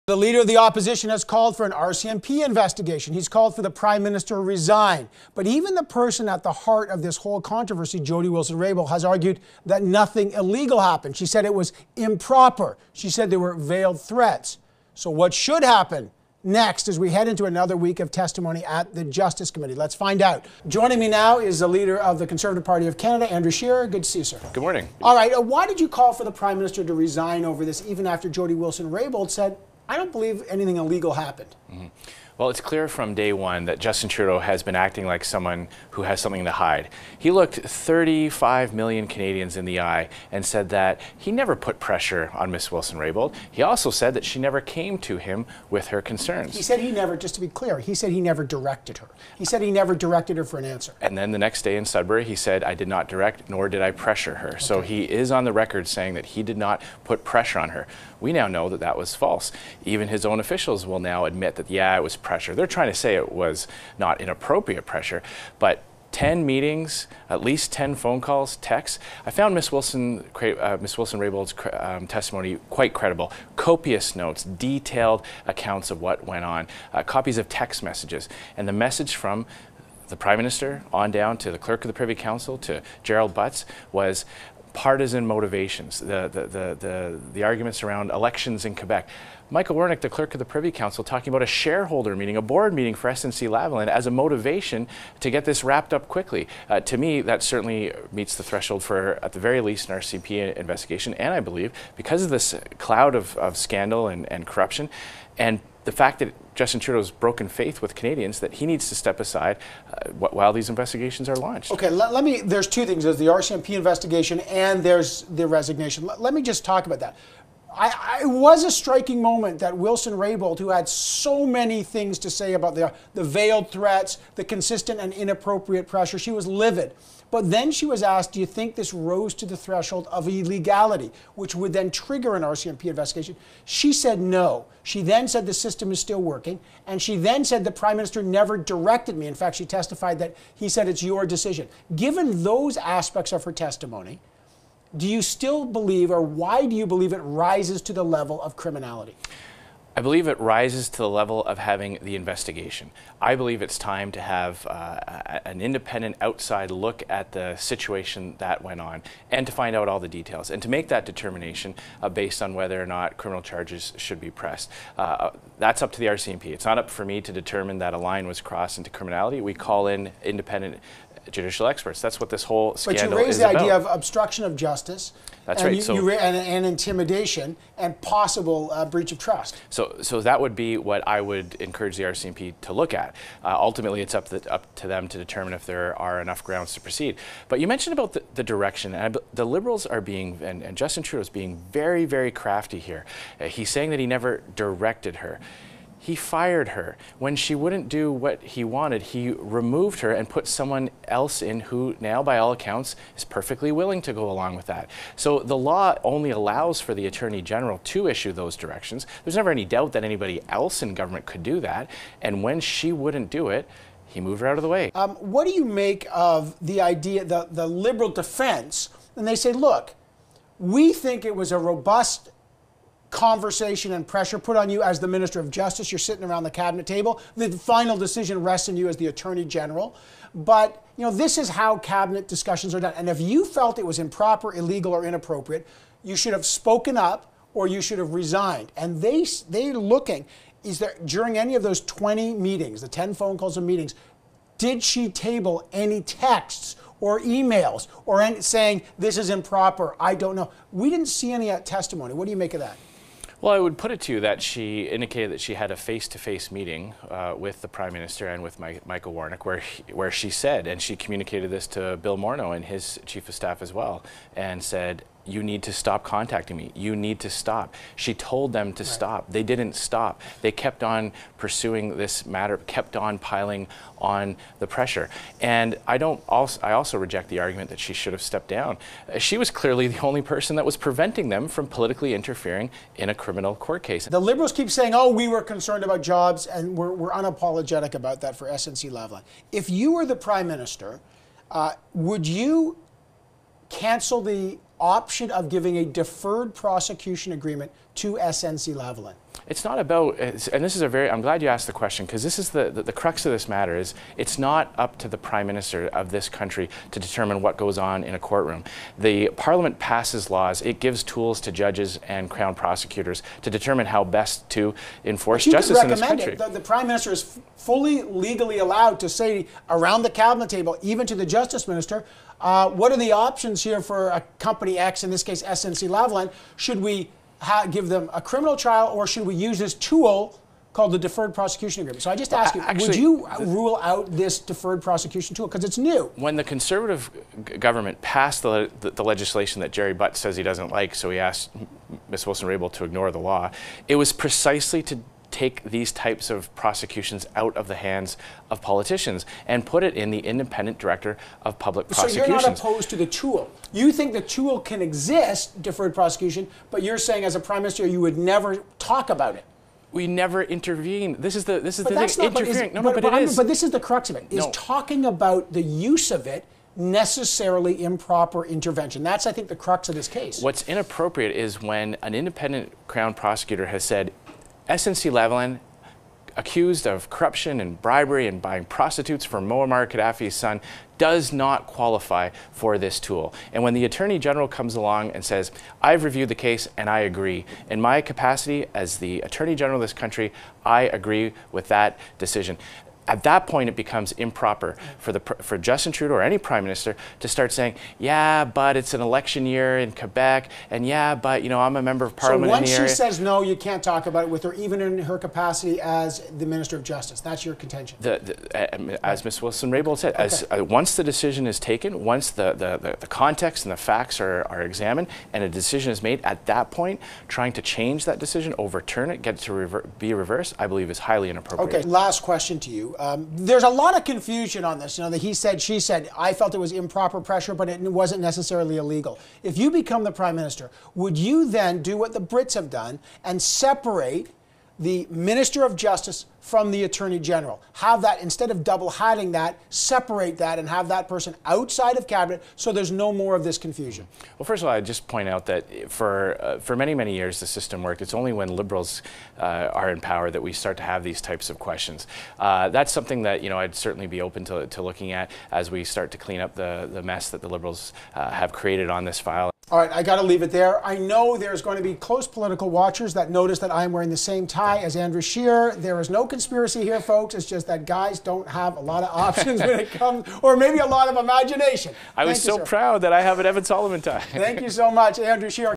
The leader of the opposition has called for an RCMP investigation. He's called for the Prime Minister to resign. But even the person at the heart of this whole controversy, Jody Wilson-Raybould, has argued that nothing illegal happened. She said it was improper. She said there were veiled threats. So what should happen next as we head into another week of testimony at the Justice Committee? Let's find out. Joining me now is the leader of the Conservative Party of Canada, Andrew Scheer. Good to see you, sir. Good morning. All right. Why did you call for the Prime Minister to resign over this, even after Jody Wilson-Raybould said, I don't believe anything illegal happened? Mm-hmm. Well, it's clear from day one that Justin Trudeau has been acting like someone who has something to hide. He looked 35 million Canadians in the eye and said that he never put pressure on Ms. Wilson-Raybould. He also said that she never came to him with her concerns. He said he never, just to be clear, he said he never directed her. He said he never directed her for an answer. And then the next day in Sudbury, he said, I did not direct, nor did I pressure her. Okay. So he is on the record saying that he did not put pressure on her. We now know that that was false. Even his own officials will now admit that, yeah, it was pressure. They're trying to say it was not inappropriate pressure, but 10 meetings, at least 10 phone calls, texts. I found Ms. Wilson-Raybould's testimony quite credible. Copious notes, detailed accounts of what went on, copies of text messages, and the message from the Prime Minister on down to the Clerk of the Privy Council to Gerald Butts was partisan motivations, the arguments around elections in Quebec. Michael Wernick, the Clerk of the Privy Council, talking about a shareholder meeting, a board meeting for SNC-Lavalin as a motivation to get this wrapped up quickly. To me, that certainly meets the threshold for, at the very least, an RCMP investigation. And I believe, because of this cloud of scandal and corruption, and the fact that Justin Trudeau's broken faith with Canadians, that he needs to step aside while these investigations are launched. Okay, let me, there's two things. There's the RCMP investigation and there's the resignation. Let me just talk about that. It was a striking moment that Wilson-Raybould, who had so many things to say about the veiled threats, the consistent and inappropriate pressure, she was livid. But then she was asked, do you think this rose to the threshold of illegality, which would then trigger an RCMP investigation? She said no. She then said the system is still working. And she then said the Prime Minister never directed me. In fact, she testified that he said it's your decision. Given those aspects of her testimony, do you still believe, or why do you believe it rises to the level of criminality? I believe it rises to the level of having the investigation. I believe it's time to have an independent outside look at the situation that went on and to find out all the details and to make that determination based on whether or not criminal charges should be pressed. That's up to the RCMP. It's not up for me to determine that a line was crossed into criminality. We call in independent judicial experts. That's what this whole scandal is about. But you raised the idea of obstruction of justice. That's and right. And intimidation and possible breach of trust. So that would be what I would encourage the RCMP to look at. Ultimately, it's up to them to determine if there are enough grounds to proceed. But you mentioned about the direction, and the Liberals are being, and Justin Trudeau is being very, very crafty here. He's saying that he never directed her. He fired her. When she wouldn't do what he wanted, he removed her and put someone else in who now, by all accounts, is perfectly willing to go along with that. So the law only allows for the Attorney General to issue those directions. There's never any doubt that anybody else in government could do that. And when she wouldn't do it, he moved her out of the way. What do you make of the idea, the Liberal defense? And they say, look, we think it was a robust conversation and pressure put on you as the Minister of Justice. You're sitting around the cabinet table. The final decision rests on you as the Attorney General. But, you know, this is how cabinet discussions are done. And if you felt it was improper, illegal, or inappropriate, you should have spoken up or you should have resigned. And they're looking, is there, during any of those 20 meetings, the 10 phone calls and meetings, did she table any texts or emails or any, saying this is improper, I don't know? We didn't see any testimony. What do you make of that? Well, I would put it to you that she indicated that she had a face-to-face meeting with the Prime Minister and with Michael Wernick, where she said, and she communicated this to Bill Morneau and his Chief of Staff as well, and said, you need to stop contacting me. You need to stop. She told them to stop. They didn't stop. They kept on pursuing this matter, kept on piling on the pressure. And I also reject the argument that she should have stepped down. She was clearly the only person that was preventing them from politically interfering in a criminal court case. The Liberals keep saying, oh, we were concerned about jobs, and we're unapologetic about that for SNC-Lavalin. If you were the Prime Minister, would you cancel the option of giving a deferred prosecution agreement to SNC-Lavalin? It's not about, and this is I'm glad you asked the question, because this is the crux of this matter, is it's not up to the Prime Minister of this country to determine what goes on in a courtroom. The Parliament passes laws, it gives tools to judges and Crown prosecutors to determine how best to enforce justice in this country. The Prime Minister is fully legally allowed to say around the cabinet table, even to the Justice Minister, what are the options here for a company X, in this case SNC-Lavalin? Should we give them a criminal trial, or should we use this tool called the deferred prosecution agreement? So I just ask you, would you rule out this deferred prosecution tool, because it's new? When the Conservative government passed the legislation that Jerry Butt says he doesn't like, so he asked Ms. Wilson-Raybould to ignore the law, it was precisely to take these types of prosecutions out of the hands of politicians and put it in the independent director of public prosecutions. So you're not opposed to the tool. You think the tool can exist, deferred prosecution, but you're saying as a Prime Minister you would never talk about it. We never intervene. This is the thing. Interfering. But it is. But this is the crux of it. Is talking about the use of it necessarily improper intervention? That's, I think, the crux of this case. What's inappropriate is when an independent Crown prosecutor has said, SNC-Lavalin, accused of corruption and bribery and buying prostitutes for Muammar Gaddafi's son, does not qualify for this tool. And when the Attorney General comes along and says, I've reviewed the case and I agree, in my capacity as the Attorney General of this country, I agree with that decision. At that point, it becomes improper for Justin Trudeau or any Prime Minister to start saying, yeah, but it's an election year in Quebec, and yeah, but I'm a member of Parliament in the area. So once she says no, you can't talk about it with her, even in her capacity as the Minister of Justice. That's your contention. As Ms. Wilson-Raybould said, once the decision is taken, once the context and the facts are examined, and a decision is made, at that point, trying to change that decision, overturn it, get it to be reversed, I believe is highly inappropriate. Okay, last question to you. There's a lot of confusion on this. The he said, she said. I felt it was improper pressure, but it wasn't necessarily illegal. If you become the Prime Minister, would you then do what the Brits have done and separate the Minister of Justice from the Attorney General? Have that, instead of double hatting that, separate that and have that person outside of cabinet so there's no more of this confusion? Well, first of all, I'd just point out that for many, many years the system worked. It's only when Liberals are in power that we start to have these types of questions. That's something that I'd certainly be open to looking at as we start to clean up the mess that the Liberals have created on this file. All right, I got to leave it there. I know there's going to be close political watchers that notice that I'm wearing the same tie as Andrew Scheer. There is no conspiracy here, folks. It's just that guys don't have a lot of options when it comes, or maybe a lot of imagination. I was so proud that I have an Evan Solomon tie. Thank you so much, Andrew Scheer.